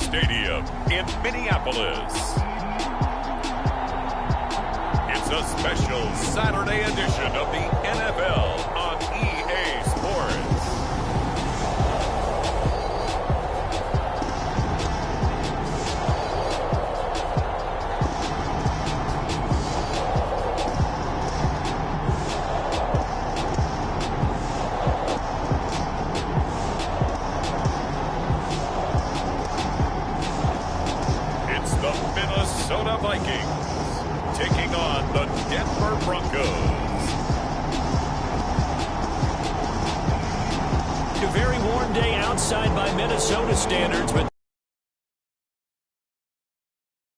Stadium in Minneapolis. It's a special Saturday edition of the NFL on EA Sports. Minnesota Vikings taking on the Denver Broncos. A very warm day outside by Minnesota standards, but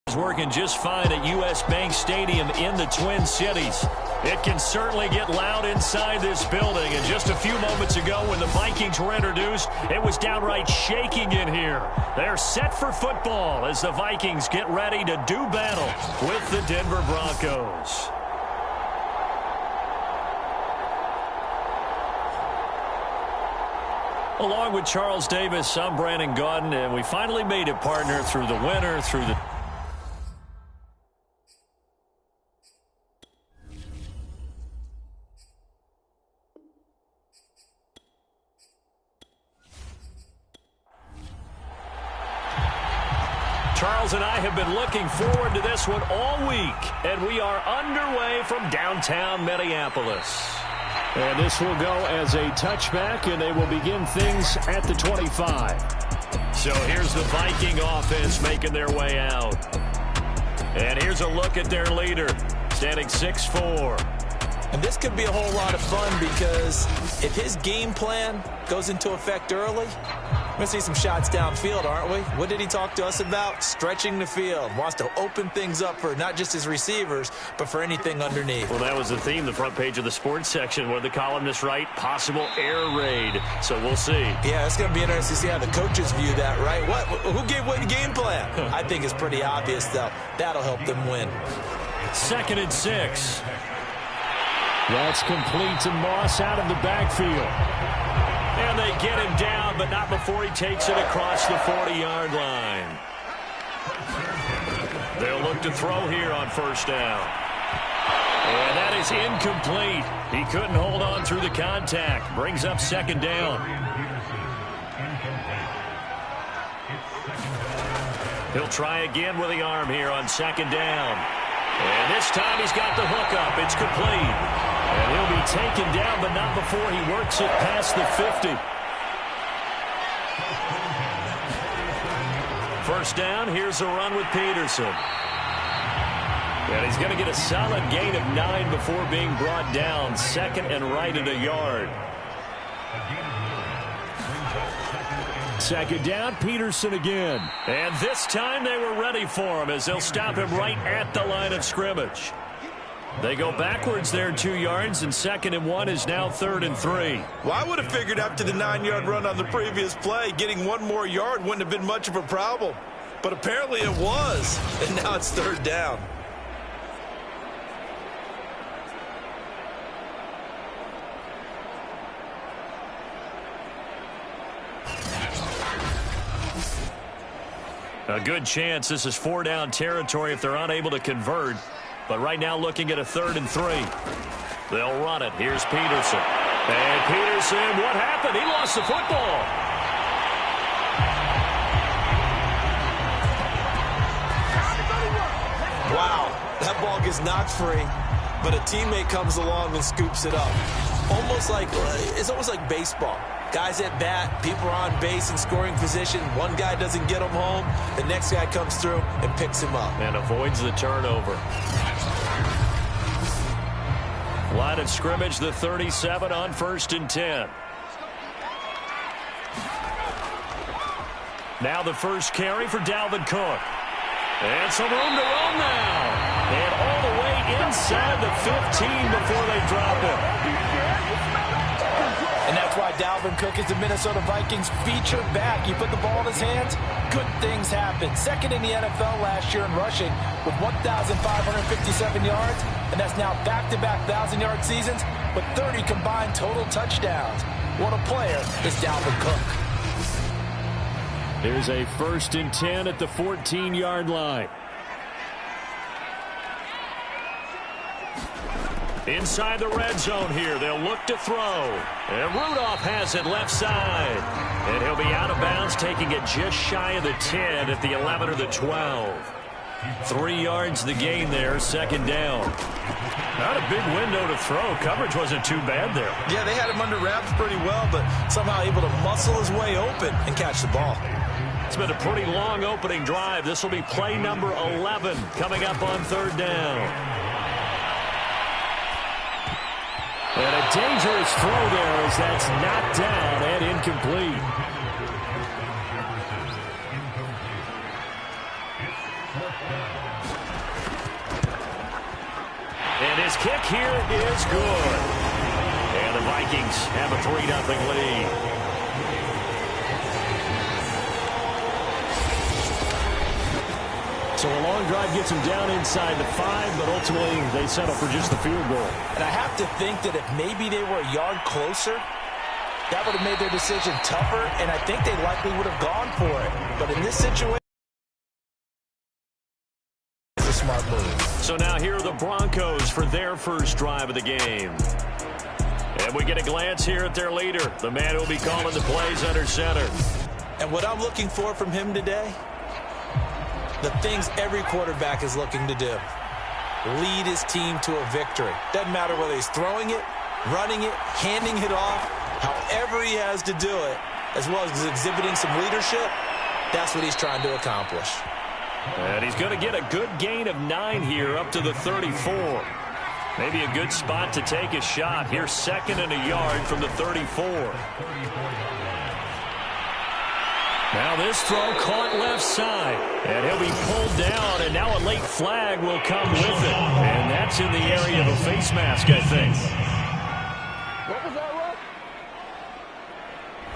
is working just fine at U.S. Bank Stadium in the Twin Cities. It can certainly get loud inside this building, and just a few moments ago when the Vikings were introduced, it was downright shaking in here. They're set for football as the Vikings get ready to do battle with the Denver Broncos. Along with Charles Davis, I'm Brandon Gaudin, and we finally made it, partner, through the winter, through the... Charles and I have been looking forward to this one all week, and we are underway from downtown Minneapolis. And this will go as a touchback, and they will begin things at the 25. So here's the Viking offense making their way out. And here's a look at their leader, standing 6'4". And this could be a whole lot of fun because if his game plan goes into effect early, we're going to see some shots downfield, aren't we? What did he talk to us about? Stretching the field. Wants to open things up for not just his receivers, but for anything underneath. Well, that was the theme, the front page of the sports section. What did the columnists write? Possible air raid. So we'll see. Yeah, it's going to be interesting to see how the coaches view that, right? Who gave away the game plan? I think it's pretty obvious, though. That'll help them win. 2nd and 6. That's complete to Moss out of the backfield. And they get him down, but not before he takes it across the 40-yard line. They'll look to throw here on 1st down. And that is incomplete. He couldn't hold on through the contact. Brings up 2nd down. He'll try again with the arm here on 2nd down. And this time he's got the hook up. It's complete. And he'll be taken down, but not before he works it past the 50. 1st down, here's a run with Peterson. And he's going to get a solid gain of 9 before being brought down. 2nd and right at a yard. 2nd down, Peterson again. And this time they were ready for him as they'll stop him right at the line of scrimmage. They go backwards there 2 yards, and 2nd and 1 is now 3rd and 3. Well, I would have figured after the 9-yard run on the previous play, getting 1 more yard wouldn't have been much of a problem. But apparently it was, and now it's 3rd down. A good chance this is 4-down territory if they're unable to convert. But right now looking at a 3rd and 3. They'll run it. Here's Peterson. And Peterson, what happened? He lost the football. Wow, that ball gets knocked free, but a teammate comes along and scoops it up. It's almost like baseball. Guys at bat, people are on base in scoring position. One guy doesn't get him home. The next guy comes through and picks him up. And avoids the turnover. Line of scrimmage, the 37 on 1st and 10. Now the first carry for Dalvin Cook. And some room to roam now. And all the way inside the 15 before they drop him. And that's why Dalvin Cook is the Minnesota Vikings featured back. You put the ball in his hands, good things happen. 2nd in the NFL last year in rushing with 1,557 yards. And that's now back-to-back 1,000-yard seasons with 30 combined total touchdowns. What a player is Dalvin Cook. Here's a 1st and 10 at the 14-yard line. Inside the red zone here, they'll look to throw. And Rudolph has it left side. And he'll be out of bounds, taking it just shy of the 10 at the 11 or the 12. 3 yards the gain there, 2nd down. Not a big window to throw. Coverage wasn't too bad there. Yeah, they had him under wraps pretty well, but somehow able to muscle his way open and catch the ball. It's been a pretty long opening drive. This will be play number 11 coming up on 3rd down. And a dangerous throw there as that's knocked down and incomplete. And his kick here is good. And the Vikings have a 3-0 lead. So a long drive gets them down inside the 5, but ultimately they settle for just the field goal. And I have to think that if maybe they were a yard closer, that would have made their decision tougher, and I think they likely would have gone for it. But in this situation, it's a smart move. So now here are the Broncos for their first drive of the game. And we get a glance here at their leader, the man who will be calling the plays under center. And what I'm looking for from him today, the things every quarterback is looking to do. Lead his team to a victory. Doesn't matter whether he's throwing it, running it, handing it off, however he has to do it, as well as exhibiting some leadership, that's what he's trying to accomplish. And he's going to get a good gain of 9 here up to the 34. Maybe a good spot to take a shot. Here's 2nd and a yard from the 34. Now this throw caught left side. And he'll be pulled down, and now a late flag will come with it. And that's in the area of a face mask, I think. What was that, Rob?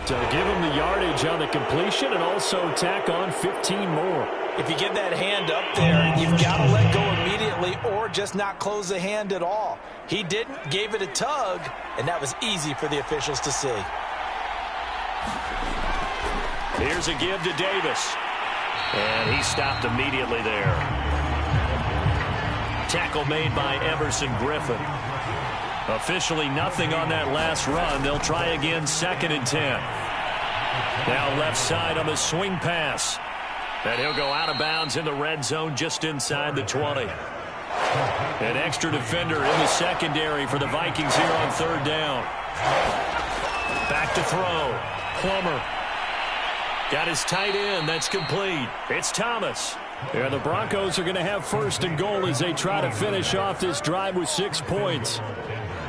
To give him the yardage on the completion and also tack on 15 more. If you get that hand up there, you've got to let go immediately or just not close the hand at all. He didn't, gave it a tug, and that was easy for the officials to see. Here's a give to Davis. And he stopped immediately there. Tackle made by Emerson Griffin. Officially nothing on that last run. They'll try again, 2nd and 10. Now left side on the swing pass. And he'll go out of bounds in the red zone just inside the 20. An extra defender in the secondary for the Vikings here on 3rd down. Back to throw. Plummer. Got his tight end. That's complete. It's Thomas. Yeah, the Broncos are going to have 1st and goal as they try to finish off this drive with 6 points.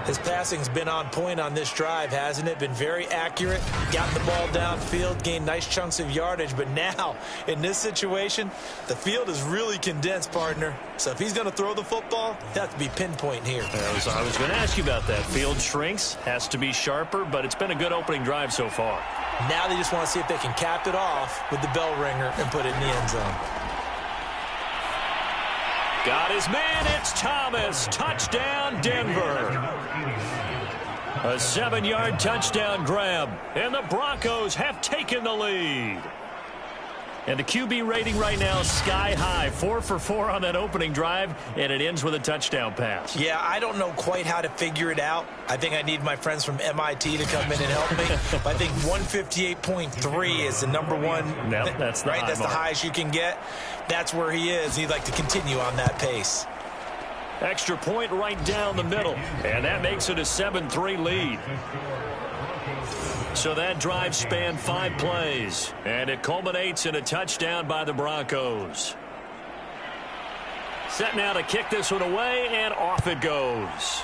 His passing's been on point on this drive, hasn't it? Been very accurate. Got the ball downfield, gained nice chunks of yardage. But now, in this situation, the field is really condensed, partner. So if he's going to throw the football, it has to be pinpoint here. I was going to ask you about that. Field shrinks, has to be sharper, but it's been a good opening drive so far. Now they just want to see if they can cap it off with the bell ringer and put it in the end zone. Got his man. It's Thomas. Touchdown, Denver. A 7-yard touchdown grab. And the Broncos have taken the lead. And the QB rating right now is sky high. 4 for 4 on that opening drive, and it ends with a touchdown pass. Yeah, I don't know quite how to figure it out. I think I need my friends from MIT to come in and help me. But I think 158.3 is the number one. No, that's the right. That's the highest you can get. That's where he is. He'd like to continue on that pace. Extra point right down the middle, and that makes it a 7-3 lead. So that drive spanned 5 plays, and it culminates in a touchdown by the Broncos. Set now to kick this one away, and off it goes.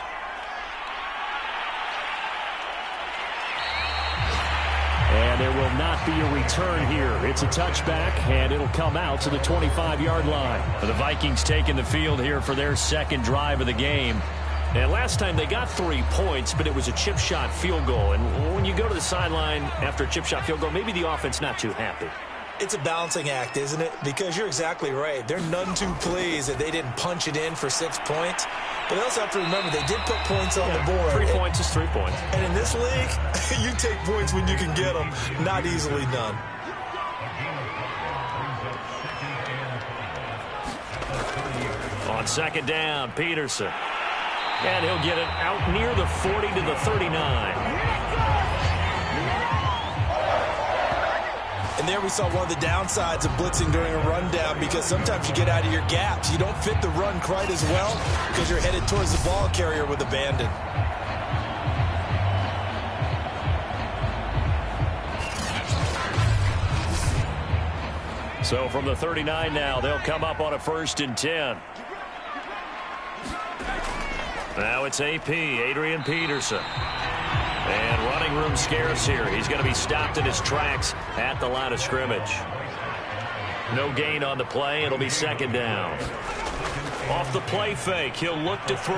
And there will not be a return here. It's a touchback, and it'll come out to the 25-yard line. The Vikings taking the field here for their 2nd drive of the game. And last time they got 3 points, but it was a chip shot field goal. And when you go to the sideline after a chip shot field goal, maybe the offense not too happy. It's a balancing act, isn't it? Because you're exactly right. They're none too pleased that they didn't punch it in for 6 points. But they also have to remember they did put points on the board. 3 points is 3 points. And in this league, you take points when you can get them. Not easily done. On second down, Peterson. And he'll get it out near the 40 to the 39. And there we saw one of the downsides of blitzing during a rundown, because sometimes you get out of your gaps. You don't fit the run quite as well because you're headed towards the ball carrier with abandon. So from the 39 now, they'll come up on a 1st and 10. Now it's AP, Adrian Peterson. And running room scarce here. He's going to be stopped in his tracks at the line of scrimmage. No gain on the play. It'll be 2nd down. Off the play fake, he'll look to throw.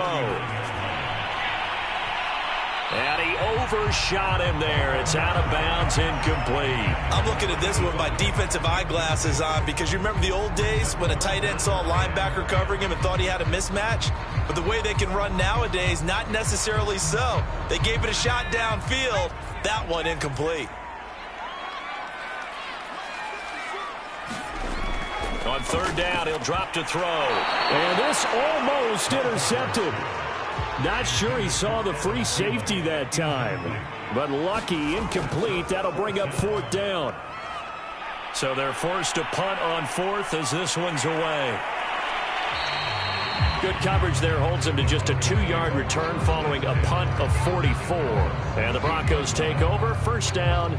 And he overshot him there. It's out of bounds, incomplete. I'm looking at this with my defensive eyeglasses on, because you remember the old days when a tight end saw a linebacker covering him and thought he had a mismatch? But the way they can run nowadays, not necessarily so. They gave it a shot downfield. That one incomplete. On 3rd down, he'll drop to throw. And this almost intercepted. Not sure he saw the free safety that time. But lucky, incomplete. That'll bring up 4th down. So they're forced to punt on 4th as this one's away. Good coverage there holds him to just a 2-yard return following a punt of 44. And the Broncos take over, 1st down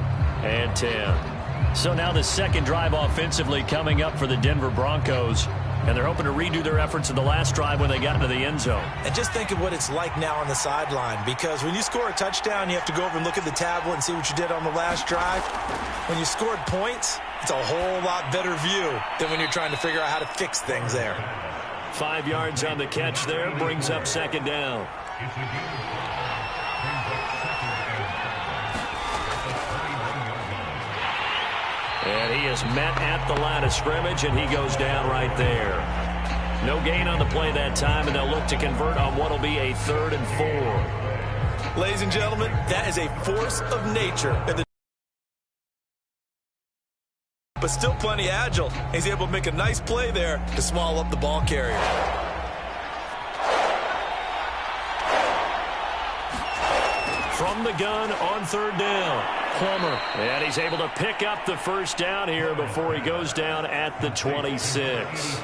and 10. So now the second drive offensively coming up for the Denver Broncos. And they're hoping to redo their efforts in the last drive when they got into the end zone. And just think of what it's like now on the sideline, because when you score a touchdown, you have to go over and look at the tablet and see what you did on the last drive. When you scored points, it's a whole lot better view than when you're trying to figure out how to fix things there. 5 yards on the catch there, brings up 2nd down. And he is met at the line of scrimmage, and he goes down right there. No gain on the play that time, and they'll look to convert on what will be a 3rd and 4. Ladies and gentlemen, that is a force of nature. But still plenty agile. He's able to make a nice play there to small up the ball carrier. From the gun on 3rd down. Plummer. And he's able to pick up the 1st down here before he goes down at the 26.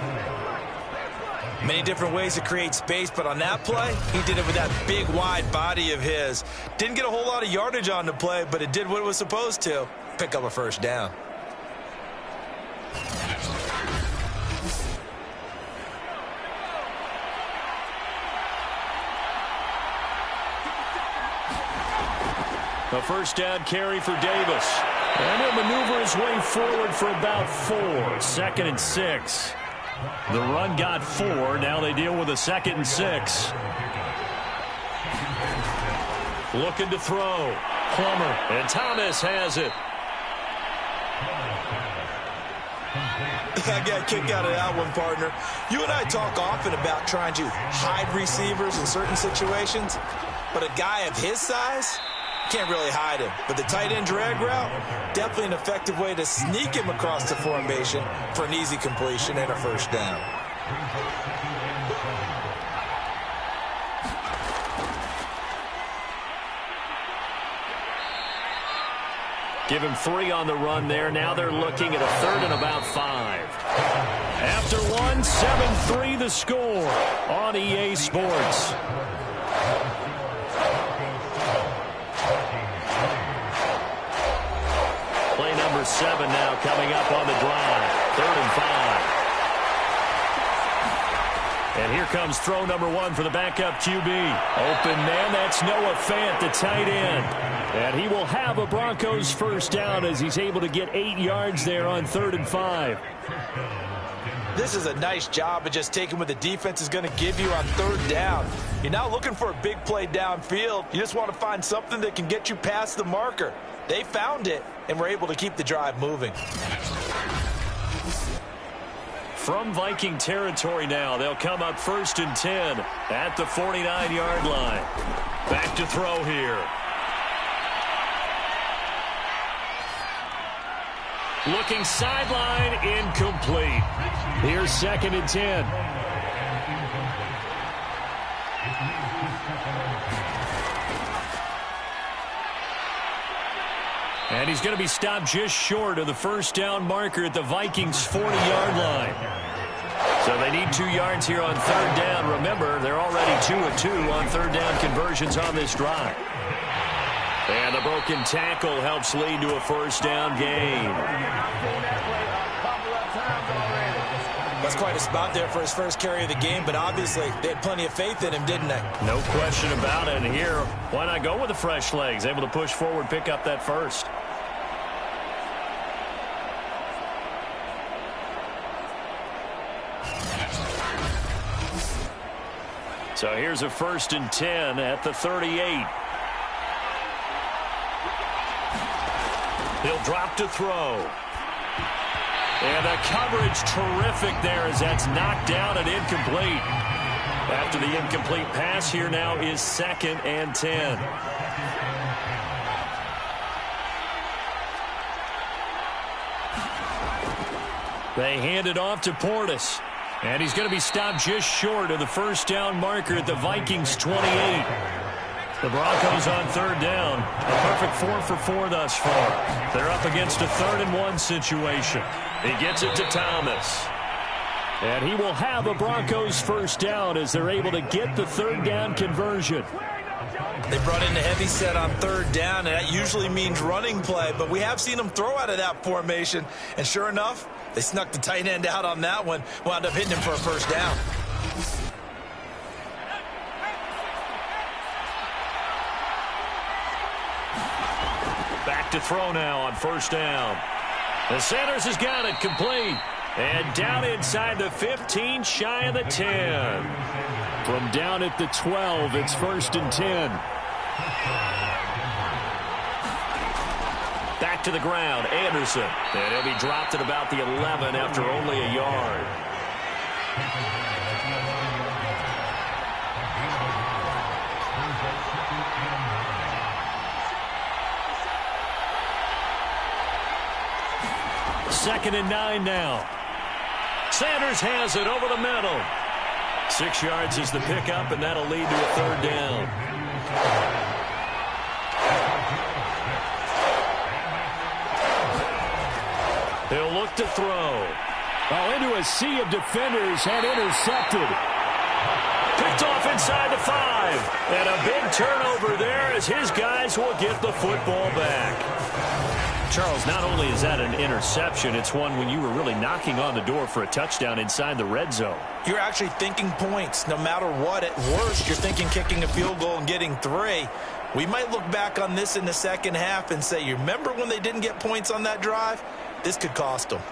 Many different ways to create space, but on that play, he did it with that big, wide body of his. Didn't get a whole lot of yardage on the play, but it did what it was supposed to. Pick up a 1st down. A 1st down carry for Davis. And he'll maneuver his way forward for about 4. 2nd and 6. The run got 4. Now they deal with a 2nd and 6. Looking to throw. Plummer. And Thomas has it. I got a kick out of that one, partner. You and I talk often about trying to hide receivers in certain situations, but a guy of his size can't really hide him. But the tight end drag route, definitely an effective way to sneak him across the formation for an easy completion and a 1st down. Give him 3 on the run there. Now they're looking at a 3rd and about 5. After 1, 7-3 the score on EA Sports. Play number 7 now coming up on the drive. 3rd and 5. And here comes throw number 1 for the backup QB. Open man, that's Noah Fant, the tight end. And he will have a Broncos 1st down as he's able to get 8 yards there on 3rd and 5. This is a nice job of just taking what the defense is going to give you on 3rd down. You're not looking for a big play downfield. You just want to find something that can get you past the marker. They found it and were able to keep the drive moving. From Viking territory now, they'll come up 1st and 10 at the 49-yard line. Back to throw here. Looking sideline, incomplete. Here's 2nd and 10. And he's going to be stopped just short of the first down marker at the Vikings' 40-yard line. So they need 2 yards here on 3rd down. Remember, they're already 2 of 2 on 3rd down conversions on this drive. And the broken tackle helps lead to a 1st down gain. That's quite a spot there for his first carry of the game, but obviously they had plenty of faith in him, didn't they? No question about it. And here, why not go with the fresh legs? Able to push forward, pick up that first. So here's a 1st and 10 at the 38. He'll drop to throw. And the coverage terrific there as that's knocked down and incomplete. After the incomplete pass, here now is 2nd and 10. They hand it off to Portis. And he's going to be stopped just short of the first down marker at the Vikings' 28. The Broncos on 3rd down. A perfect 4 for 4 thus far. They're up against a 3rd and 1 situation. He gets it to Thomas. And he will have a Broncos first down as they're able to get the 3rd down conversion. They brought in a heavy set on 3rd down, and that usually means running play, but we have seen them throw out of that formation, and sure enough, they snuck the tight end out on that one, wound up hitting him for a first down. Back to throw now on 1st down. And Sanders has got it complete. And down inside the 15, shy of the 10. From down at the 12, it's 1st and 10. Back to the ground, Anderson. And he'll be dropped at about the 11 after only a yard. Second and 9 now. Sanders has it over the middle. 6 yards is the pickup, and that'll lead to a 3rd down. He'll look to throw. Oh, into a sea of defenders and intercepted. Picked off inside the 5. And a big turnover there as his guys will get the football back. Charles, not only is that an interception, it's one when you were really knocking on the door for a touchdown inside the red zone. You're actually thinking points. No matter what, at worst, you're thinking kicking a field goal and getting 3. We might look back on this in the second half and say, you remember when they didn't get points on that drive? This could cost them.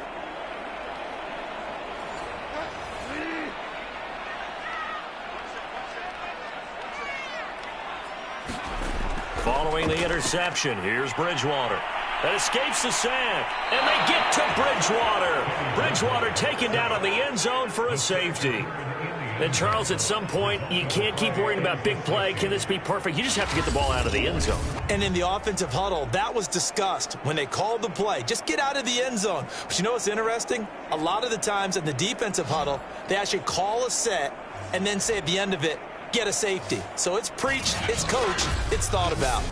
Following the interception, here's Bridgewater. That escapes the sack, and they get to Bridgewater. Bridgewater taken down on the end zone for a safety. And, Charles, at some point, you can't keep worrying about big play. Can this be perfect? You just have to get the ball out of the end zone. And in the offensive huddle, that was discussed when they called the play. Just get out of the end zone. But you know what's interesting? A lot of the times in the defensive huddle, they actually call a set and then say at the end of it, get a safety. So it's preached, it's coached, it's thought about.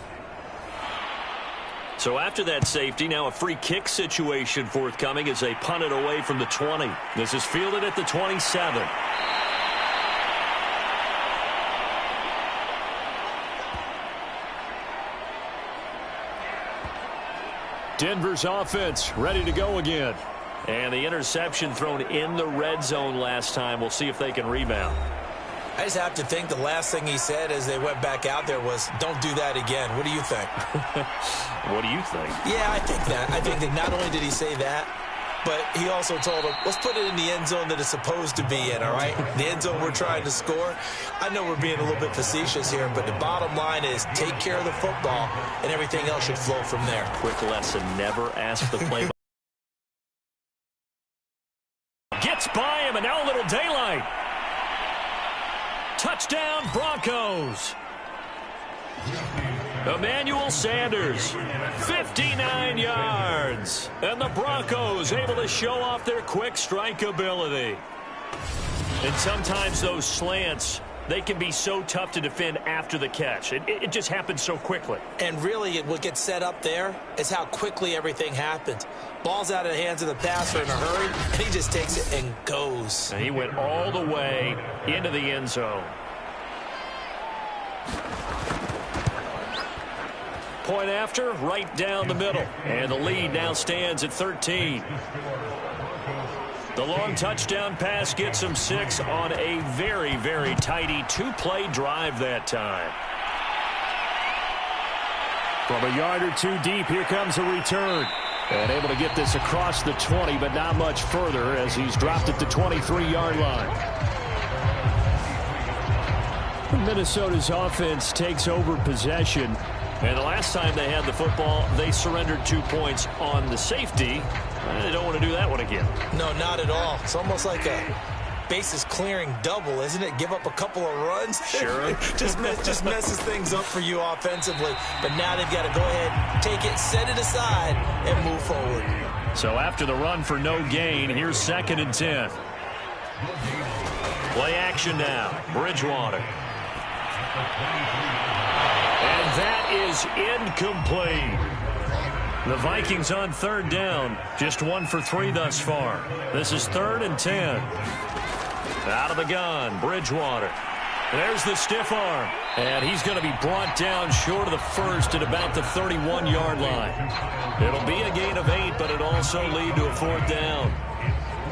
So after that safety, now a free kick situation forthcoming as they punt it away from the 20. This is fielded at the 27. Denver's offense ready to go again. And the interception thrown in the red zone last time. We'll see if they can rebound. I just have to think the last thing he said as they went back out there was, don't do that again. What do you think? What do you think? Yeah, I think that. I think that not only did he say that, but he also told him, let's put it in the end zone that it's supposed to be in, all right? The end zone we're trying to score. I know we're being a little bit facetious here, but the bottom line is take care of the football, and everything else should flow from there. Quick lesson, never ask the play. Gets by him, and now a little daylight. Touchdown, Broncos. Emmanuel Sanders, 59 yards. hands. And the Broncos able to show off their quick strike ability. And sometimes those slants, they can be so tough to defend after the catch. It just happens so quickly. And really, what gets set up there is how quickly everything happens. Ball's out of the hands of the passer in a hurry, and he just takes it and goes. And he went all the way into the end zone. Point after, right down the middle. And the lead now stands at 13. The long touchdown pass gets him 6 on a very, very tidy 2-play drive that time. From a yard or two deep, here comes a return. And able to get this across the 20, but not much further as he's dropped at the 23-yard line. Minnesota's offense takes over possession. And the last time they had the football, they surrendered 2 points on the safety. They don't want to do that one again. No, not at all. It's almost like a bases clearing double, isn't it? Give up a couple of runs. Sure. just messes things up for you offensively. But now they've got to go ahead, take it, set it aside, and move forward. So after the run for no gain, here's 2nd and 10. Play action now. Bridgewater. And that is incomplete. The Vikings on 3rd down. Just 1 for 3 thus far. This is 3rd and 10. Out of the gun, Bridgewater. There's the stiff arm. And he's going to be brought down short of the first at about the 31-yard line. It'll be a gain of 8, but it'll also lead to a 4th down.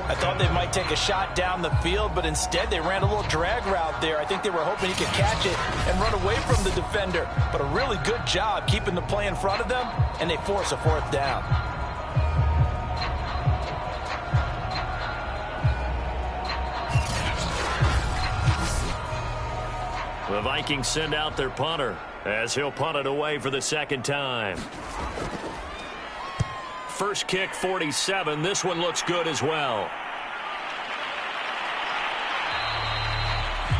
I thought they might take a shot down the field, but instead they ran a little drag route there. I think they were hoping he could catch it and run away from the defender. But a really good job keeping the play in front of them, and they force a 4th down. The Vikings send out their punter as he'll punt it away for the 2nd time. First kick, 47. This one looks good as well.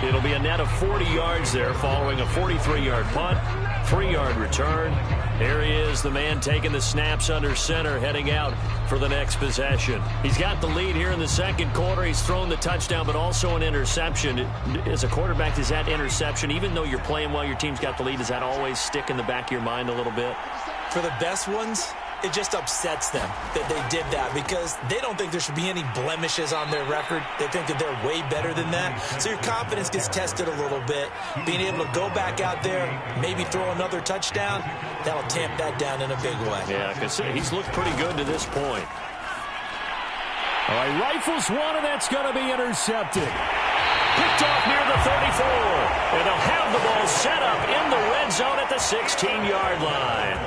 It'll be a net of 40 yards there following a 43-yard punt, 3-yard return. Here he is, the man taking the snaps under center, heading out for the next possession. He's got the lead here in the 2nd quarter. He's thrown the touchdown, but also an interception. As a quarterback, does that interception, even though you're playing well, your team's got the lead, does that always stick in the back of your mind a little bit? For the best ones, it just upsets them that they did that because they don't think there should be any blemishes on their record. They think that they're way better than that. So your confidence gets tested a little bit. Being able to go back out there, maybe throw another touchdown, that'll tamp that down in a big way. Yeah, because he's looked pretty good to this point. All right, rifles one, and that's going to be intercepted. Picked off near the 34. And they'll have the ball set up in the red zone at the 16-yard line.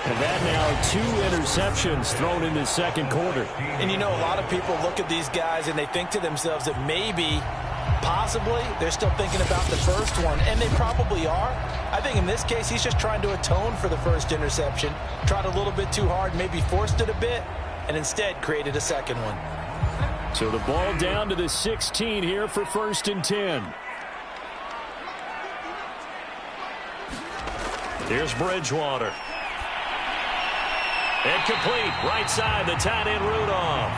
And that now 2 interceptions thrown in the 2nd quarter. And you know, a lot of people look at these guys and they think to themselves that maybe, possibly, they're still thinking about the first one. And they probably are. I think in this case, he's just trying to atone for the first interception. Tried a little bit too hard, maybe forced it a bit, and instead created a 2nd one. So the ball down to the 16 here for 1st and 10. Here's Bridgewater. Incomplete, right side, the tight end Rudolph.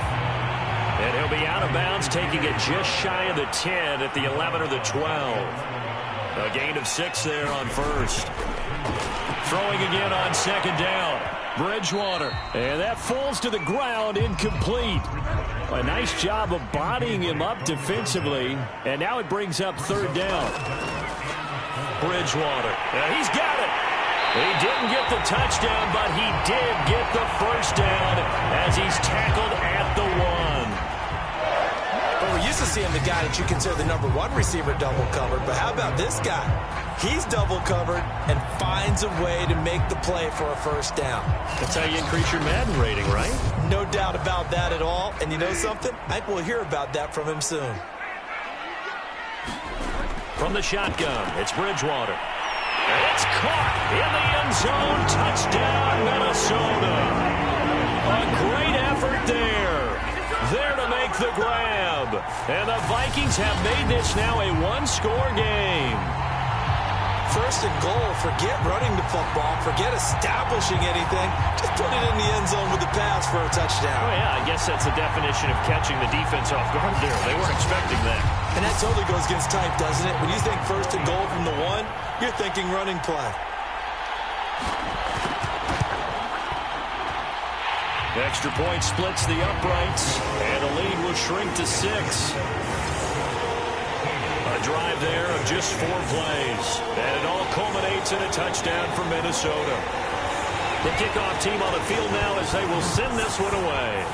And he'll be out of bounds, taking it just shy of the 10 at the 11 or the 12. A gain of 6 there on 1st. Throwing again on 2nd down. Bridgewater. And that falls to the ground, incomplete. A nice job of bodying him up defensively. And now it brings up 3rd down. Bridgewater. He's got it. He didn't get the touchdown, but he did get the 1st down as he's tackled at the 1. Well, we're used to seeing the guy that you consider the number 1 receiver double covered, but how about this guy? He's double covered and finds a way to make the play for a 1st down. That's how you increase your Madden rating, right? No doubt about that at all. And you know something? I think we'll hear about that from him soon. From the shotgun, it's Bridgewater. It's caught in the end zone. Touchdown, Minnesota. A great effort there. There to make the grab. And the Vikings have made this now a 1-score game. first and goal, forget running the football, forget establishing anything. Just put it in the end zone with the pass for a touchdown. Oh, yeah, I guess that's the definition of catching the defense off guard there. They weren't expecting that. And that totally goes against type, doesn't it? When you think first and goal from the 1, you're thinking running play. Extra point splits the uprights, and the lead will shrink to 6. A drive there of just 4 plays, and it all culminates in a touchdown for Minnesota. The kickoff team on the field now as they will send this one away.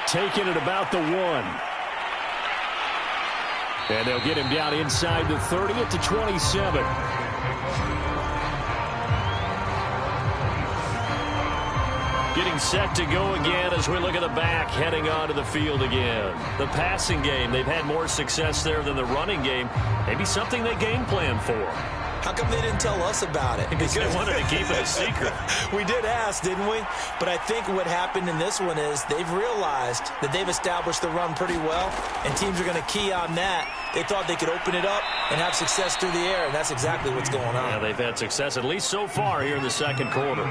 Taking it about the 1. And they'll get him down inside the 30 at the 27. Getting set to go again as we look at the back, heading onto the field again. The passing game, they've had more success there than the running game. Maybe something they game plan for. How come they didn't tell us about it? Because they wanted to keep it a secret. We did ask, didn't we? But I think what happened in this one is they've realized that they've established the run pretty well, and teams are going to key on that. They thought they could open it up and have success through the air, and that's exactly what's going on. Yeah, they've had success, at least so far, here in the second quarter.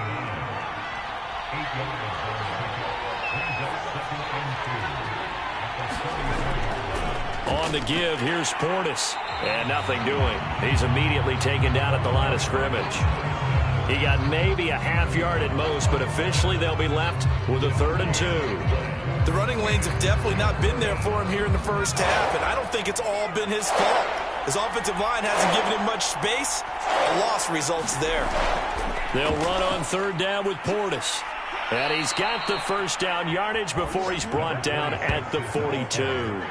On the give, here's Portis. And nothing doing. He's immediately taken down at the line of scrimmage. He got maybe a half yard at most, but officially they'll be left with a 3rd and 2. The running lanes have definitely not been there for him here in the first half, and I don't think it's all been his fault. His offensive line hasn't given him much space. A loss results there. They'll run on 3rd down with Portis. And he's got the first down yardage before he's brought down at the 42.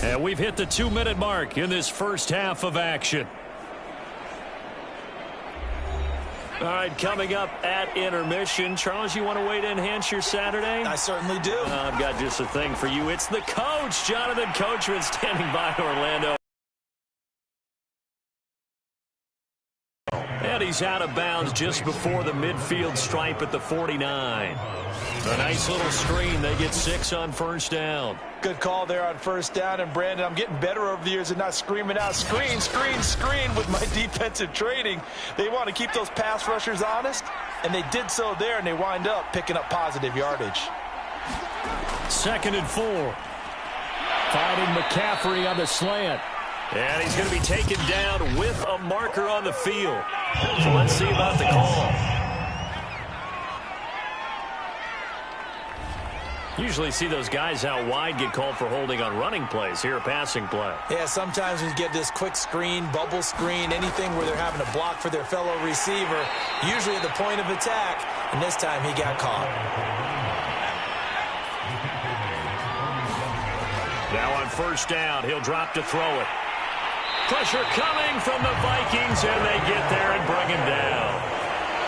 And we've hit the 2-minute mark in this first half of action. All right, coming up at intermission. Charles, you want to wait to enhance your Saturday? I certainly do. I've got just a thing for you. It's the coach, Jonathan Coachman, standing by Orlando. And he's out of bounds just before the midfield stripe at the 49. A nice little screen. They get 6 on first down. Good call there on first down. And, Brandon, I'm getting better over the years and not screaming out, screen, screen, screen with my defensive training. They want to keep those pass rushers honest, and they did so there, and they wind up picking up positive yardage. 2nd and 4. Finding McCaffrey on the slant. And he's going to be taken down with a marker on the field. So let's see about the call. Usually see those guys out wide get called for holding on running plays. Here, a passing play. Yeah, sometimes we get this quick screen, bubble screen, anything where they're having to block for their fellow receiver, usually at the point of attack, and this time he got caught. Now on first down, he'll drop to throw it. Pressure coming from the Vikings, and they get there and bring him down.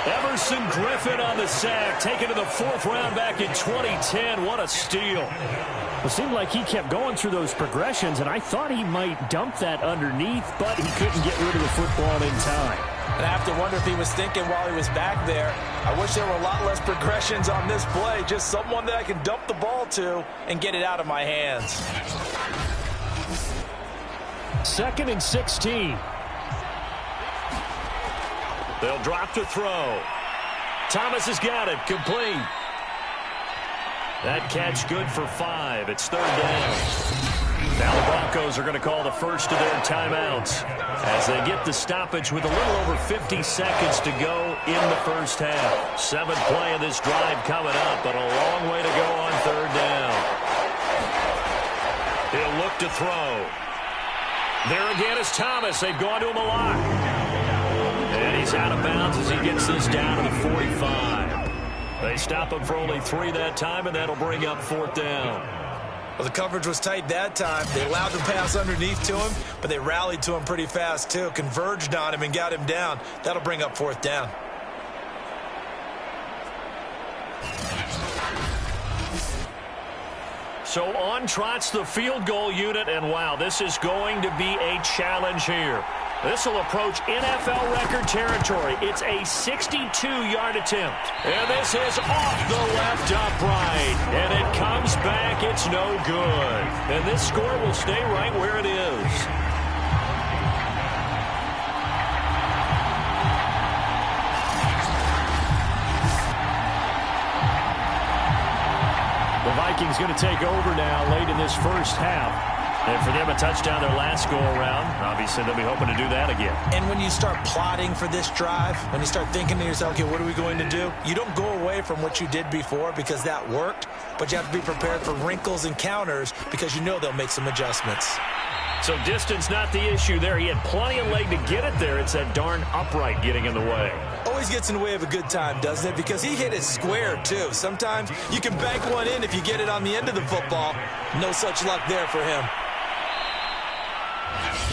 Everson Griffin on the sack, taken to the 4th round back in 2010. What a steal. It seemed like he kept going through those progressions, and I thought he might dump that underneath, but he couldn't get rid of the football in time. And I have to wonder if he was thinking while he was back there, I wish there were a lot less progressions on this play, just someone that I can dump the ball to and get it out of my hands. 2nd and 16. They'll drop to throw. Thomas has got it. Complete. That catch good for 5. It's 3rd down. Now the Broncos are going to call the first of their timeouts as they get the stoppage with a little over 50 seconds to go in the first half. 7th play of this drive coming up, but a long way to go on 3rd down. He'll look to throw. There again is Thomas. They've gone to him a lot. And he's out of bounds as he gets this down to the 45. They stop him for only 3 that time, and that'll bring up 4th down. Well, the coverage was tight that time. They allowed the pass underneath to him, but they rallied to him pretty fast, too. Converged on him and got him down. That'll bring up 4th down. So on trots the field goal unit, and wow, this is going to be a challenge here. This will approach NFL record territory. It's a 62-yard attempt. And this is off the left upright. And it comes back. It's no good. And this score will stay right where it is. The Vikings going to take over now late in this first half. And for them, a touchdown their last go-around. Obviously, they'll be hoping to do that again. And when you start plotting for this drive, when you start thinking to yourself, okay, what are we going to do? You don't go away from what you did before because that worked, but you have to be prepared for wrinkles and counters because you know they'll make some adjustments. So distance not the issue there. He had plenty of leg to get it there. It's that darn upright getting in the way. Always gets in the way of a good time, doesn't it? Because he hit it square, too. Sometimes you can bank one in if you get it on the end of the football. No such luck there for him.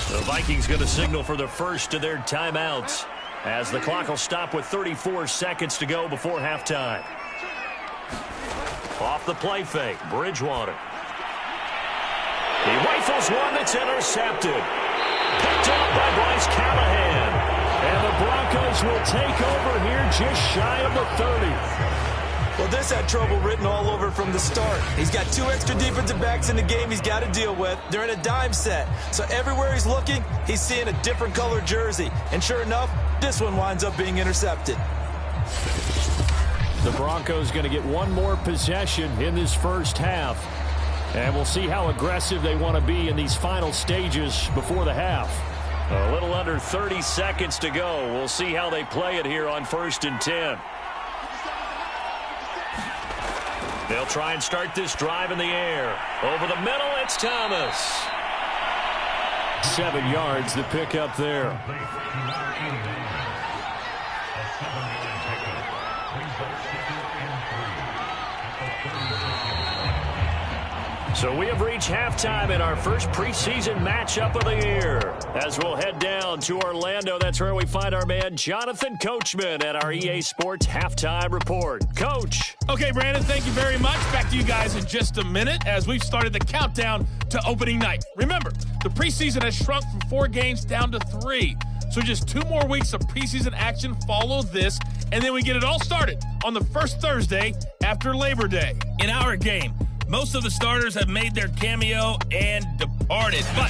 The Vikings going to signal for the first of their timeouts as the clock will stop with 34 seconds to go before halftime. Off the play fake, Bridgewater. He rifles one that's intercepted. Picked up by Bryce Callahan. And the Broncos will take over here just shy of the 30. Well, this had trouble written all over from the start. He's got 2 extra defensive backs in the game he's got to deal with. They're in a dime set. So everywhere he's looking, he's seeing a different color jersey. And sure enough, this one winds up being intercepted. The Broncos going to get one more possession in this first half. And we'll see how aggressive they want to be in these final stages before the half. A little under 30 seconds to go. We'll see how they play it here on 1st and 10. They'll try and start this drive in the air. Over the middle, it's Thomas. 7 yards, the pickup there. So we have reached halftime in our first preseason matchup of the year. As we'll head down to Orlando, that's where we find our man Jonathan Coachman at our EA Sports Halftime Report. Coach. Okay, Brandon, thank you very much. Back to you guys in just a minute as we've started the countdown to opening night. Remember, the preseason has shrunk from 4 games down to 3. So just 2 more weeks of preseason action follow this, and then we get it all started on the first Thursday after Labor Day. In our game, most of the starters have made their cameo and departed, but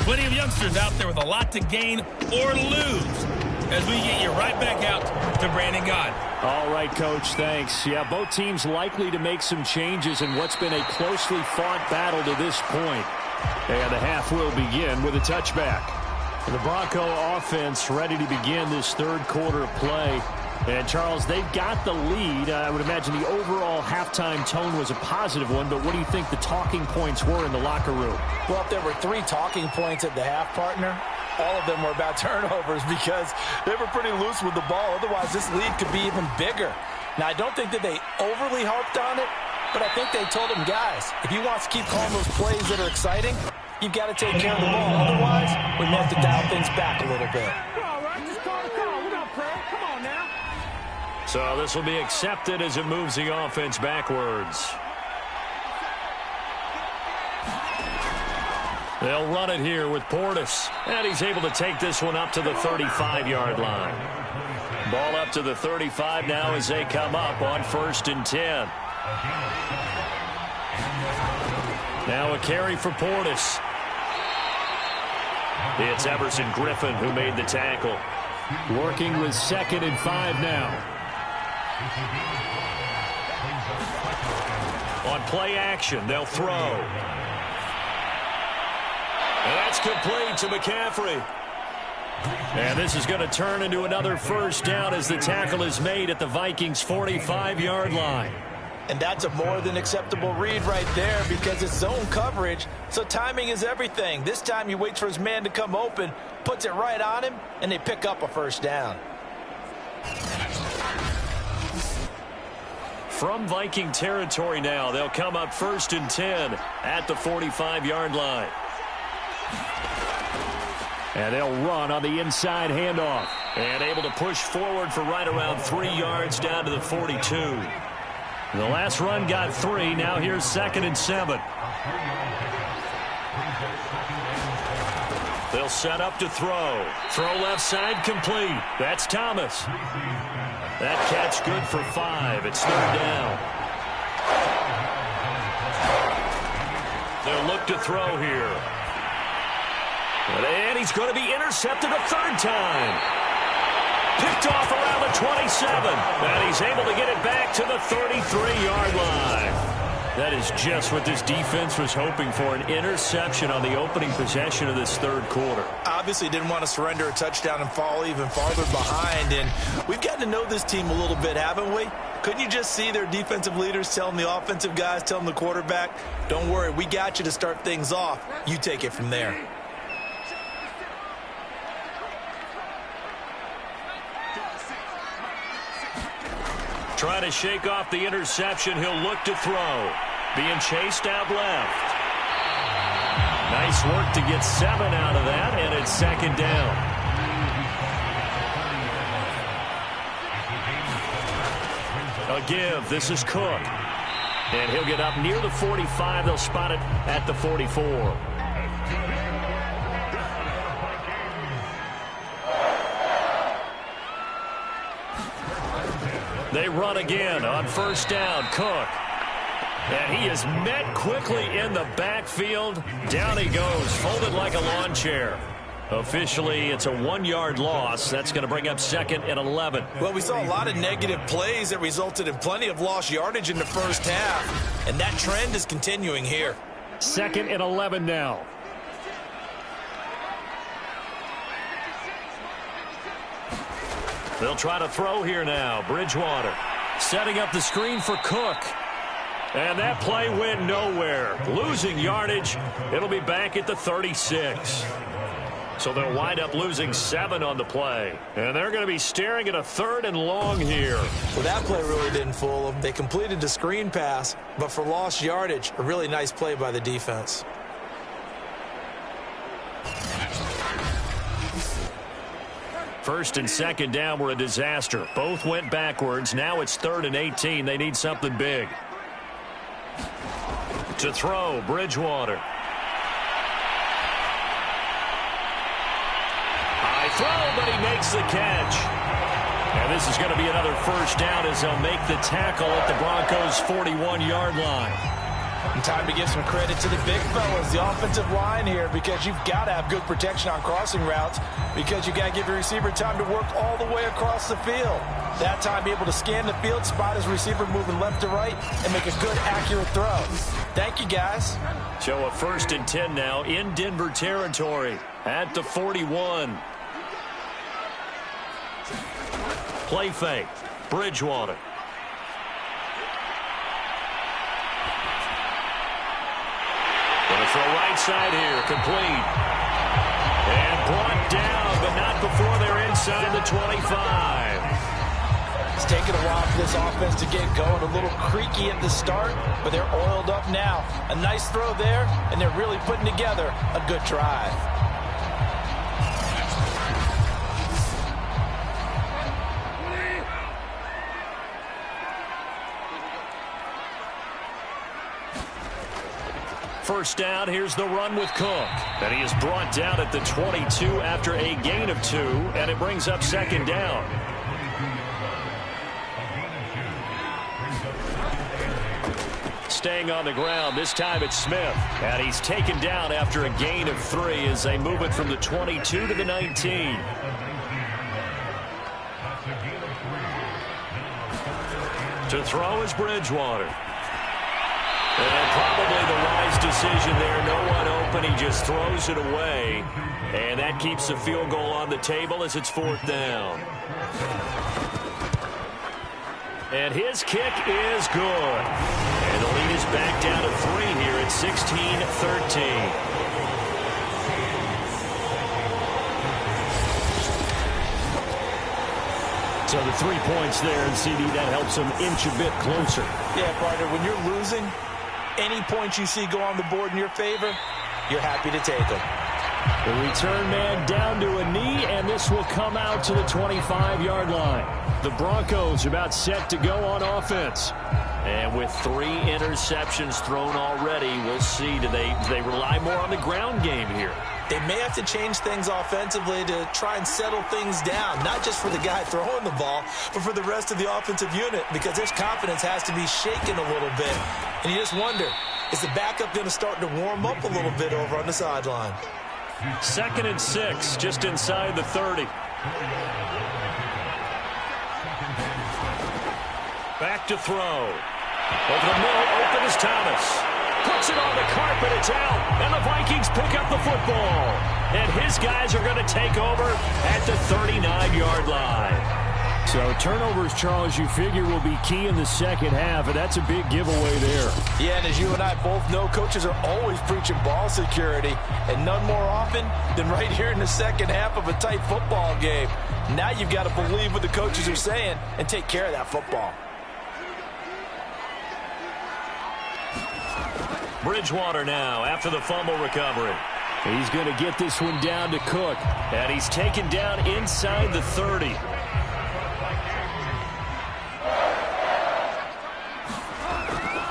plenty of youngsters out there with a lot to gain or lose as we get you right back out to Brandon God. All right, Coach, thanks. Yeah, both teams likely to make some changes in what's been a closely fought battle to this point. And the half will begin with a touchback. The Bronco offense ready to begin this third quarter of play. And, Charles, they've got the lead. I would imagine the overall halftime tone was a positive one, but what do you think the talking points were in the locker room? Well, if there were 3 talking points at the half, partner, all of them were about turnovers because they were pretty loose with the ball. Otherwise, this lead could be even bigger. Now, I don't think that they overly harped on it, but I think they told them, guys, if you want to keep calling those plays that are exciting, you've got to take care of the ball. Otherwise, we may have to dial things back a little bit. All right, just call the call. We're going to play. Come on now. So this will be accepted as it moves the offense backwards. They'll run it here with Portis. And he's able to take this one up to the 35-yard line. Ball up to the 35 now as they come up on 1st and 10. Now a carry for Portis. It's Everson Griffin who made the tackle. Working with 2nd and 5 now. On play action, they'll throw. And that's complete to McCaffrey. And this is going to turn into another first down as the tackle is made at the Vikings' 45-yard line. And that's a more than acceptable read right there because it's zone coverage, so timing is everything. This time he waits for his man to come open, puts it right on him, and they pick up a first down. From Viking territory now, they'll come up 1st and 10 at the 45-yard line. And they'll run on the inside handoff. And able to push forward for right around 3 yards down to the 42. The last run got 3. Now here's 2nd and 7. They'll set up to throw. Throw left side complete. That's Thomas. That catch good for 5. It's 3rd down. They'll look to throw here. And he's going to be intercepted a 3rd time. Picked off around the 27. And he's able to get it back to the 33-yard line. That is just what this defense was hoping for, an interception on the opening possession of this 3rd quarter. Obviously didn't want to surrender a touchdown and fall even farther behind. And we've gotten to know this team a little bit, haven't we? Couldn't you just see their defensive leaders telling the offensive guys, telling the quarterback, don't worry, we got you to start things off. You take it from there. Trying to shake off the interception. He'll look to throw. Being chased out left. Nice work to get 7 out of that, and it's 2nd down. A give. This is Cook. And he'll get up near the 45. They'll spot it at the 44. They run again on 1st down. Cook. And he is met quickly in the backfield. Down he goes, folded like a lawn chair. Officially, it's a 1-yard loss. That's going to bring up 2nd and 11. Well, we saw a lot of negative plays that resulted in plenty of lost yardage in the first half. And that trend is continuing here. 2nd and 11 now. They'll try to throw here now. Bridgewater setting up the screen for Cook. And that play went nowhere. Losing yardage. It'll be back at the 36. So they'll wind up losing 7 on the play. And they're going to be staring at a 3rd and long here. Well, that play really didn't fool them. They completed the screen pass, but for lost yardage, a really nice play by the defense. First and 2nd down were a disaster. Both went backwards. Now it's 3rd and 18. They need something big. To throw, Bridgewater. High throw, but he makes the catch. And this is going to be another 1st down as they'll make the tackle at the Broncos' 41-yard line. And time to give some credit to the big fellas, the offensive line here, because you've got to have good protection on crossing routes, because you've got to give your receiver time to work all the way across the field. That time be able to scan the field, spot his receiver moving left to right, and make a good, accurate throw. Thank you, guys. So a 1st and 10 now in Denver territory at the 41. Play fake. Bridgewater. Throw right side here, complete. And brought down, but not before they're inside the 25. It's taken a while for this offense to get going. A little creaky at the start, but they're oiled up now. A nice throw there, and they're really putting together a good drive. First down, here's the run with Cook. And he is brought down at the 22 after a gain of 2, and it brings up 2nd down. Staying on the ground, this time it's Smith. And he's taken down after a gain of 3 as they move it from the 22 to the 19. To throw is Bridgewater. And probably the wise decision there. No one open. He just throws it away. And that keeps the field goal on the table as it's 4th down. And his kick is good. And the lead is back down to 3 here at 16-13. So the 3 points there, and CD, that helps them inch a bit closer. Yeah, partner, when you're losing, any points you see go on the board in your favor, you're happy to take them. The return man down to a knee, and this will come out to the 25-yard line. The Broncos about set to go on offense. And with 3 interceptions thrown already, we'll see. Do they rely more on the ground game here? They may have to change things offensively to try and settle things down, not just for the guy throwing the ball, but for the rest of the offensive unit, because their confidence has to be shaken a little bit. And you just wonder, is the backup going to start to warm up a little bit over on the sideline? 2nd and 6, just inside the 30. Back to throw. Over the middle, open is Thomas. Puts it on the carpet, it's out. And the Vikings pick up the football. And his guys are going to take over at the 39-yard line. So turnovers, Charles, you figure will be key in the second half, and that's a big giveaway there. Yeah, and as you and I both know, coaches are always preaching ball security, and none more often than right here in the second half of a tight football game. Now you've got to believe what the coaches are saying and take care of that football. Bridgewater now after the fumble recovery. He's going to get this one down to Cook, and he's taken down inside the 30.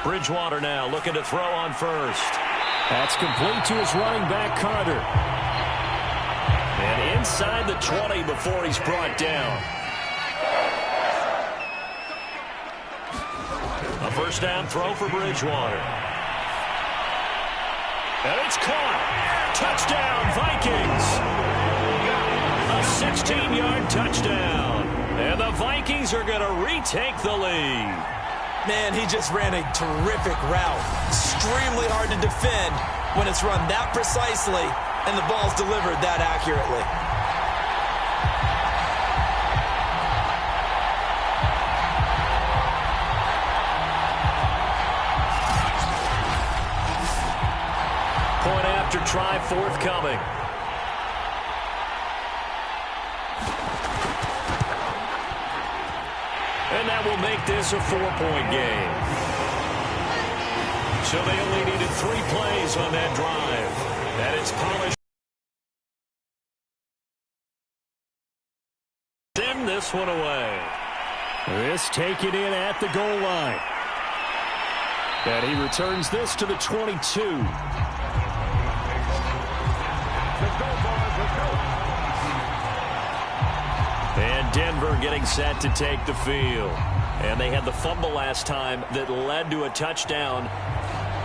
Bridgewater now looking to throw on first. That's complete to his running back, Carter. And inside the 20 before he's brought down. A first down throw for Bridgewater. And it's caught. Touchdown, Vikings. A 16-yard touchdown. And the Vikings are going to retake the lead. Man, he just ran a terrific route. Extremely hard to defend when it's run that precisely and the ball's delivered that accurately. Point after try forthcoming. And that will make this a 4-point game. So they only needed 3 plays on that drive. And it's polished. Send this one away. This taken in at the goal line. And he returns this to the 22. And Denver getting set to take the field. And they had the fumble last time that led to a touchdown.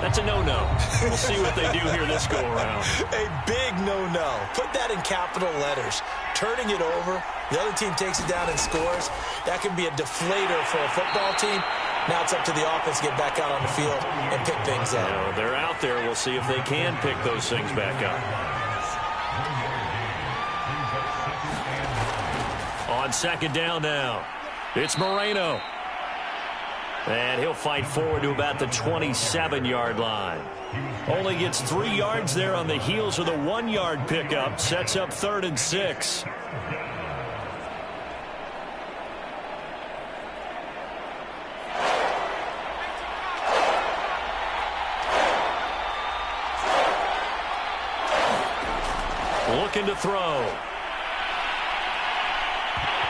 That's a no-no. We'll see what they do here this go-around. A big no-no. Put that in capital letters. Turning it over, the other team takes it down and scores. That can be a deflator for a football team. Now it's up to the offense to get back out on the field and pick things up. You know, they're out there. We'll see if they can pick those things back up. On second down now, it's Moreno. And he'll fight forward to about the 27-yard line. Only gets 3 yards there on the heels of the 1-yard pickup. Sets up 3rd and 6. Looking to throw.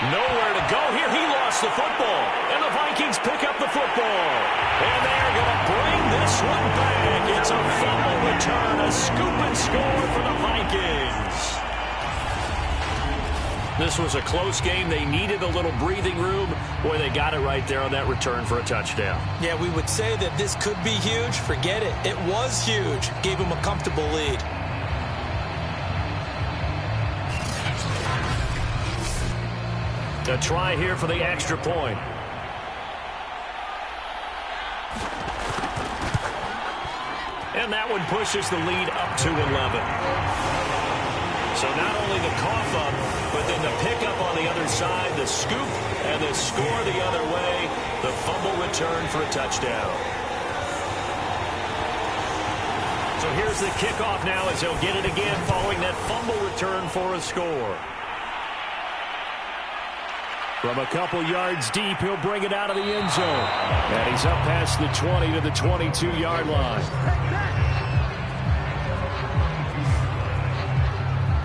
Nowhere to go here. He lost the football. And the Vikings pick up the football. And they're going to bring this one back. It's a fumble return. A scoop and score for the Vikings. This was a close game. They needed a little breathing room. Boy, they got it right there on that return for a touchdown. Yeah, we would say that this could be huge. Forget it. It was huge. Gave him a comfortable lead. A try here for the extra point. And that one pushes the lead up to 11. So not only the cough up, but then the pickup on the other side, the scoop, and the score the other way, the fumble return for a touchdown. So here's the kickoff now as he'll get it again following that fumble return for a score. From a couple yards deep, he'll bring it out of the end zone. And he's up past the 20 to the 22-yard line.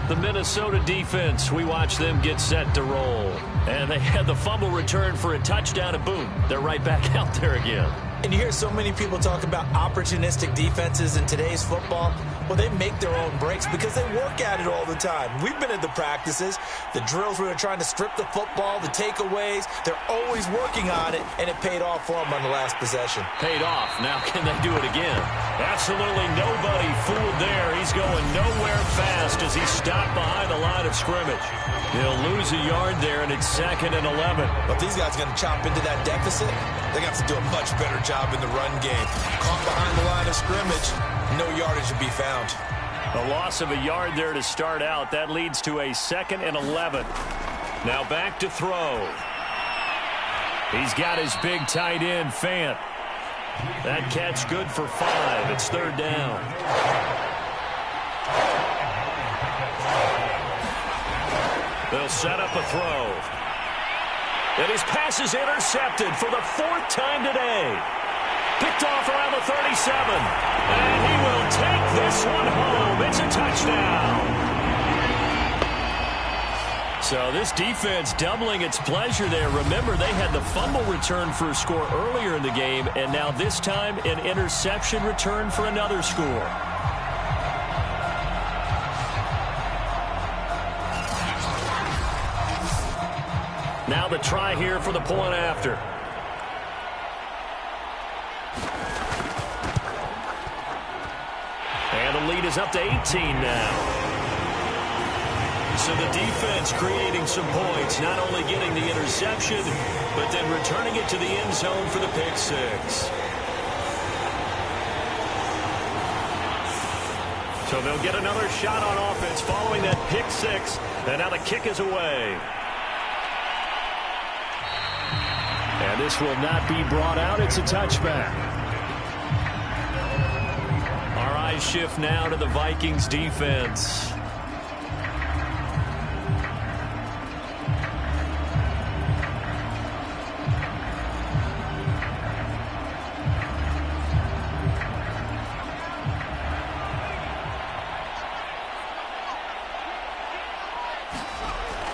The Minnesota defense, we watch them get set to roll. And they had the fumble return for a touchdown, and boom, they're right back out there again. And you hear so many people talk about opportunistic defenses in today's football. Well, they make their own breaks because they work at it all the time. We've been at the practices, the drills where they're trying to strip the football, the takeaways. They're always working on it, and it paid off for them on the last possession. Paid off. Now can they do it again? Absolutely nobody fooled there. He's going nowhere fast as he's stopped behind the line of scrimmage. He'll lose a yard there, and it's 2nd and 11. But these guys are going to chop into that deficit. They're going to have to do a much better job in the run game. Caught behind the line of scrimmage, no yardage to be found. A loss of a yard there to start out. That leads to a 2nd and 11. Now back to throw. He's got his big tight end, Fant. That catch good for 5. It's 3rd down. They'll set up a throw. And his pass is intercepted for the 4th time today. Picked off around the 37. And he will take this one home. It's a touchdown. So this defense doubling its pleasure there. Remember, they had the fumble return for a score earlier in the game, and now this time an interception return for another score. Now the try here for the point after. And the lead is up to 18 now. So the defense creating some points, not only getting the interception, but then returning it to the end zone for the pick 6. So they'll get another shot on offense following that pick 6. And now the kick is away. And this will not be brought out. It's a touchback. Our eyes shift now to the Vikings defense.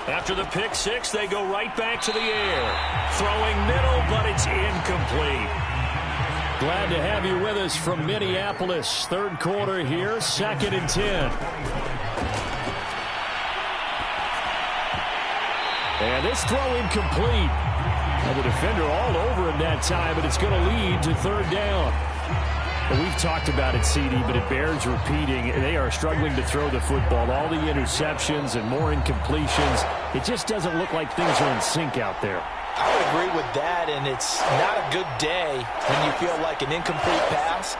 After the pick 6, they go right back to the air. Throwing middle, but it's incomplete. Glad to have you with us from Minneapolis. 3rd quarter here, 2nd and 10. And this throw incomplete. And the defender all over him that time, but it's going to lead to 3rd down. Well, we've talked about it, CD, but it bears repeating. They are struggling to throw the football. All the interceptions and more incompletions. It just doesn't look like things are in sync out there. I would agree with that, and it's not a good day when you feel like an incomplete pass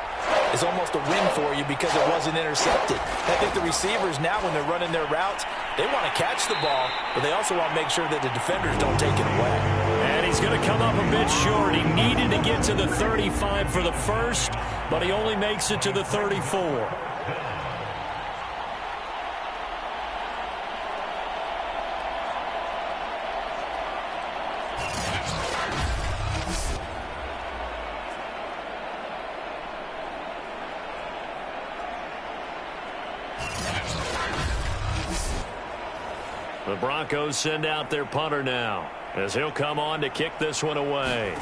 is almost a win for you because it wasn't intercepted. I think the receivers now, when they're running their routes, they want to catch the ball, but they also want to make sure that the defenders don't take it away. And he's going to come up a bit short. He needed to get to the 35 for the first, but he only makes it to the 34. The Broncos send out their punter now, as he'll come on to kick this one away.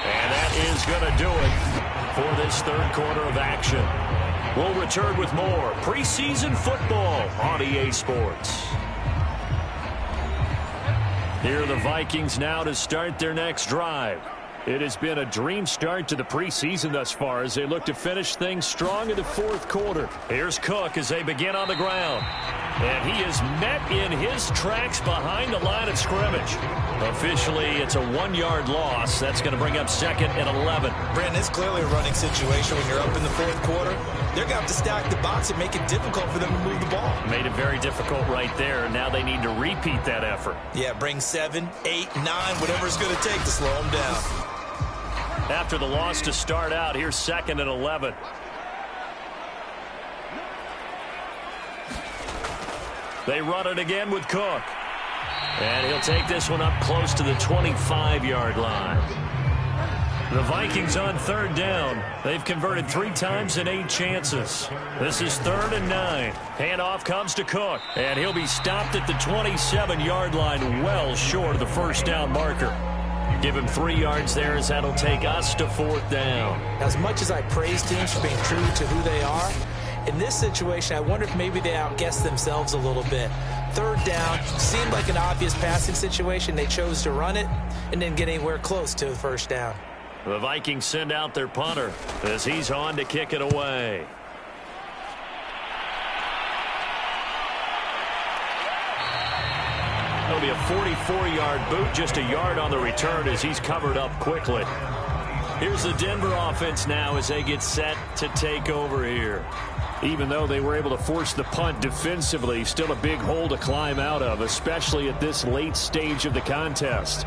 And that is going to do it for this 3rd quarter of action. We'll return with more preseason football on EA Sports. Here are the Vikings now to start their next drive. It has been a dream start to the preseason thus far as they look to finish things strong in the 4th quarter. Here's Cook as they begin on the ground. And he is met in his tracks behind the line of scrimmage. Officially, it's a 1-yard loss. That's going to bring up 2nd and 11. Brandon, it's clearly a running situation when you're up in the 4th quarter. They're going to have to stack the box and make it difficult for them to move the ball. Made it very difficult right there. Now they need to repeat that effort. Yeah, bring 7, 8, 9, whatever it's going to take to slow them down. After the loss to start out, here's 2nd and 11. They run it again with Cook. And he'll take this one up close to the 25-yard line. The Vikings on third down. They've converted 3 times in 8 chances. This is 3rd and 9. Handoff comes to Cook, and he'll be stopped at the 27-yard line, well short of the first down marker. Give him 3 yards there, as that'll take us to 4th down. As much as I praise teams for being true to who they are, in this situation, I wonder if maybe they outguessed themselves a little bit. 3rd down seemed like an obvious passing situation. They chose to run it and didn't get anywhere close to the first down. The Vikings send out their punter as he's on to kick it away. It'll be a 44-yard boot, just a yard on the return as he's covered up quickly. Here's the Denver offense now as they get set to take over here. Even though they were able to force the punt defensively, still a big hole to climb out of, especially at this late stage of the contest.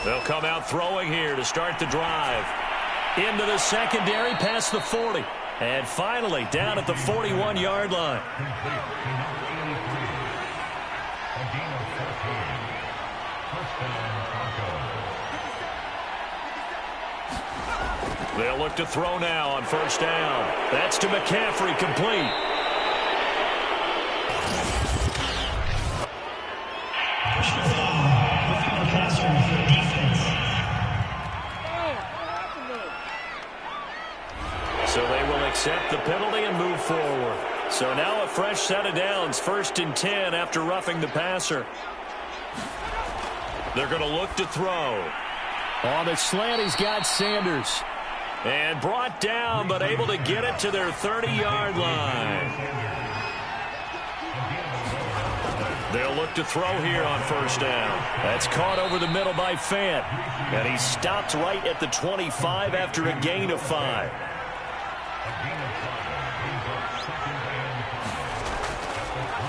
They'll come out throwing here to start the drive. Into the secondary, past the 40. And finally, down at the 41-yard line. They'll look to throw now on first down. That's to McCaffrey, complete. So they will accept the penalty and move forward. So now a fresh set of downs, 1st and 10 after roughing the passer. They're going to look to throw. On the slant, he's got Sanders. And brought down, but able to get it to their 30-yard line. They'll look to throw here on first down. That's caught over the middle by Fant. And he stopped right at the 25 after a gain of 5.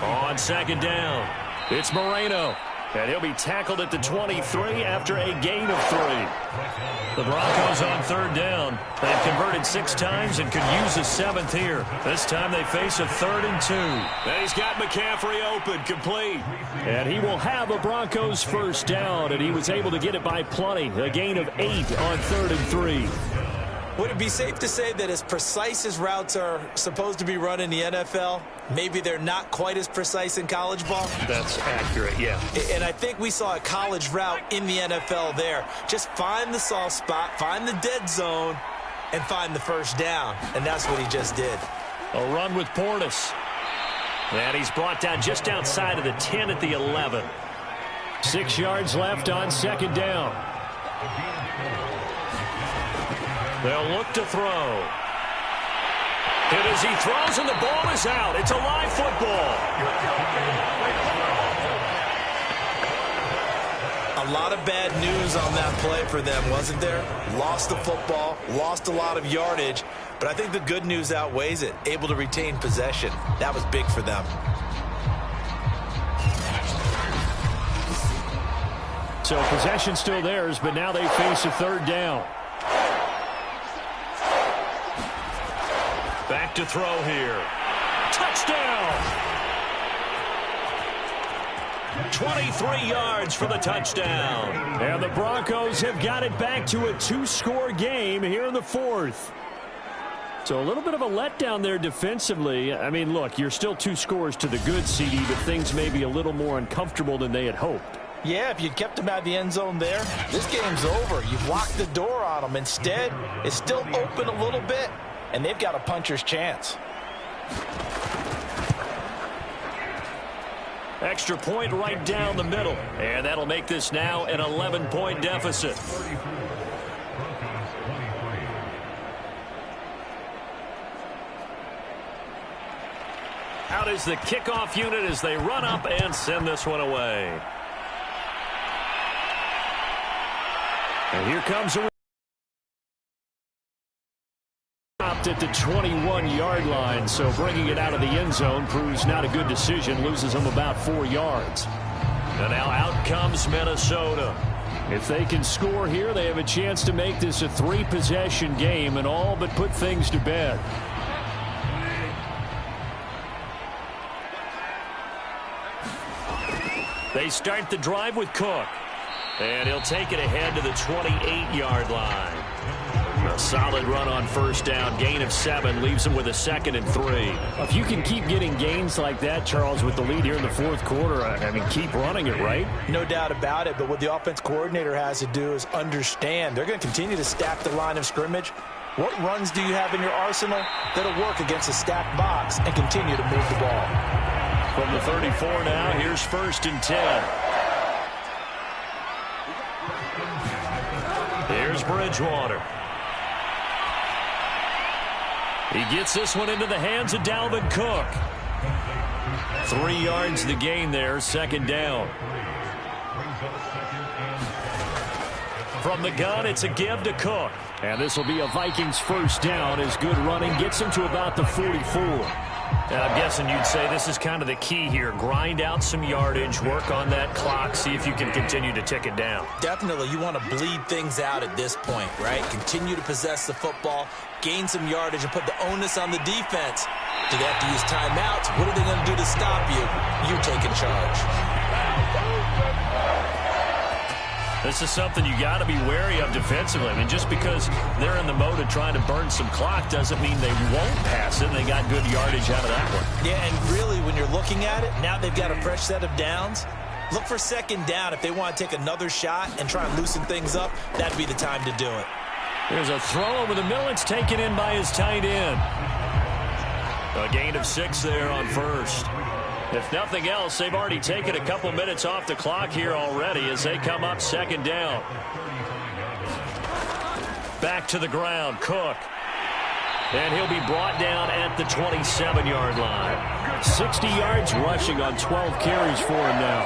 On 2nd down, it's Moreno. And he'll be tackled at the 23 after a gain of 3. The Broncos on 3rd down. They've converted 6 times and could use a 7th here. This time they face a 3rd and 2. And he's got McCaffrey open, complete. And he will have a Broncos first down, and he was able to get it by plenty. A gain of 8 on 3rd and 3. Would it be safe to say that as precise as routes are supposed to be run in the NFL, maybe they're not quite as precise in college ball? That's accurate, yeah. And I think we saw a college route in the NFL there. Just find the soft spot, find the dead zone, and find the first down. And that's what he just did. A run with Portis. And he's brought down just outside of the 10 at the 11. 6 yards left on 2nd down. They'll look to throw. And as he throws and the ball is out, it's a live football. A lot of bad news on that play for them, wasn't there? Lost the football, lost a lot of yardage, but I think the good news outweighs it. Able to retain possession. That was big for them. So possession still theirs, but now they face a 3rd down. Back to throw here. Touchdown! 23 yards for the touchdown. And the Broncos have got it back to a 2-score game here in the 4th. So a little bit of a letdown there defensively. I mean, look, you're still 2 scores to the good, CD, but things may be a little more uncomfortable than they had hoped. Yeah, if you kept them out of the end zone there, this game's over. You've locked the door on them. Instead, it's still open a little bit, and they've got a puncher's chance. Extra point right down the middle. And that'll make this now an 11-point deficit. Out is the kickoff unit as they run up and send this one away. And here comes a at the 21-yard line, so bringing it out of the end zone proves not a good decision, loses them about 4 yards. And now out comes Minnesota. If they can score here, they have a chance to make this a 3-possession game and all but put things to bed. They start the drive with Cook. And he'll take it ahead to the 28-yard line. A solid run on first down. Gain of 7 leaves him with a 2nd and 3. If you can keep getting gains like that, Charles, with the lead here in the fourth quarter, I mean, keep running it, right? No doubt about it, but what the offense coordinator has to do is understand. They're going to continue to stack the line of scrimmage. What runs do you have in your arsenal that'll work against a stacked box and continue to move the ball? From the 34 now, here's 1st and 10. Here's Bridgewater. He gets this one into the hands of Dalvin Cook. 3 yards the gain there, 2nd down. From the gun, it's a give to Cook. And this will be a Vikings first down as good running gets him to about the 44. And I'm guessing you'd say this is kind of the key here. Grind out some yardage, work on that clock, see if you can continue to tick it down. Definitely, you want to bleed things out at this point, right? Continue to possess the football, gain some yardage, and put the onus on the defense. Do they have to use timeouts? What are they going to do to stop you? You taking charge. This is something you got to be wary of defensively. I mean, just because they're in the mode of trying to burn some clock doesn't mean they won't pass it. They got good yardage out of that one. Yeah, and really, when you're looking at it, now they've got a fresh set of downs. Look for 2nd down. If they want to take another shot and try and loosen things up, that'd be the time to do it. There's a throw over the middle. It's taken in by his tight end. A gain of 6 there on first. If nothing else, they've already taken a couple minutes off the clock here already as they come up 2nd down. Back to the ground, Cook. And he'll be brought down at the 27-yard line. 60 yards rushing on 12 carries for him now.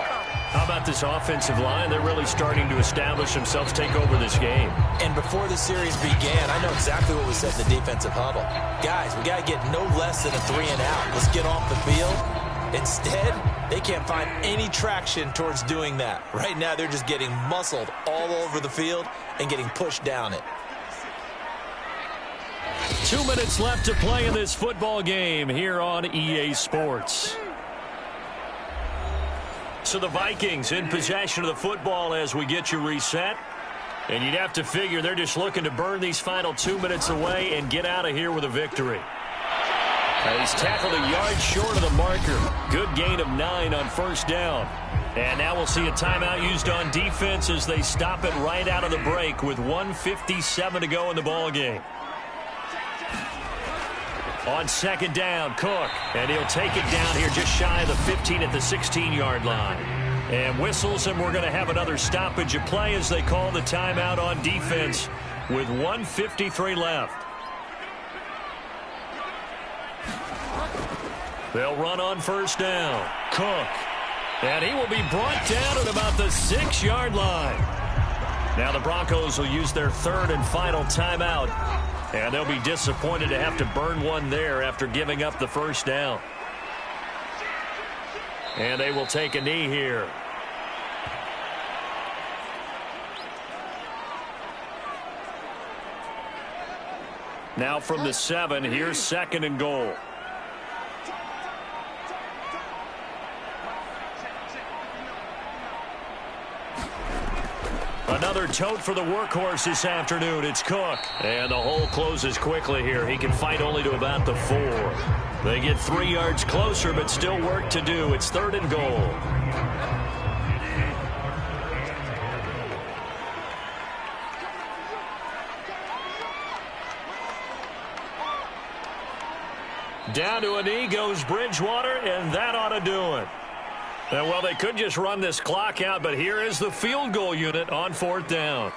How about this offensive line? They're really starting to establish themselves, take over this game. And before the series began, I know exactly what was said in the defensive huddle. Guys, we got to get no less than a 3-and-out. Let's get off the field. Instead, they can't find any traction towards doing that. Right now, they're just getting muscled all over the field and getting pushed down it. 2 minutes left to play in this football game here on EA Sports. So the Vikings in possession of the football as we get you reset. And you'd have to figure they're just looking to burn these final 2 minutes away and get out of here with a victory. He's tackled a yard short of the marker. Good gain of 9 on first down. And now we'll see a timeout used on defense as they stop it right out of the break with 1:57 to go in the ball game. On 2nd down, Cook. And he'll take it down here just shy of the 15 at the 16-yard line. And whistles, and we're going to have another stoppage of play as they call the timeout on defense with 1:53 left. They'll run on first down. Cook. And he will be brought down at about the 6-yard line. Now the Broncos will use their 3rd and final timeout. And they'll be disappointed to have to burn one there after giving up the first down. And they will take a knee here. Now from the 7, here's 2nd and goal. Another tote for the workhorse this afternoon. It's Cook. And the hole closes quickly here. He can fight only to about the 4. They get 3 yards closer, but still work to do. It's 3rd and goal. Down to a knee goes Bridgewater, and that ought to do it. And, well, they could just run this clock out, but here is the field goal unit on 4th down.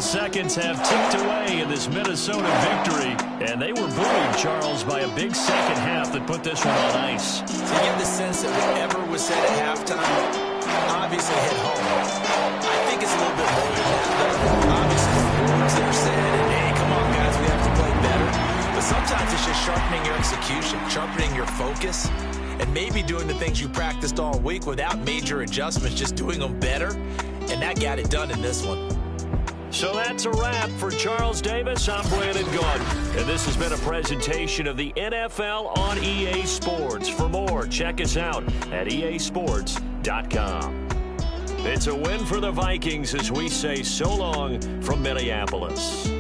Seconds have ticked away in this Minnesota victory, and they were buoyed, Charles, by a big second half that put this one on ice. You get the sense that whatever was said at halftime obviously hit home. I think it's a little bit more than that, though. Obviously, the words that are said, and hey, come on, guys, we have to play better. But sometimes it's just sharpening your execution, sharpening your focus, and maybe doing the things you practiced all week without major adjustments, just doing them better, and that got it done in this one. So that's a wrap for Charles Davis. I'm Brandon Gaudin, and this has been a presentation of the NFL on EA Sports. For more, check us out at easports.com. It's a win for the Vikings as we say so long from Minneapolis.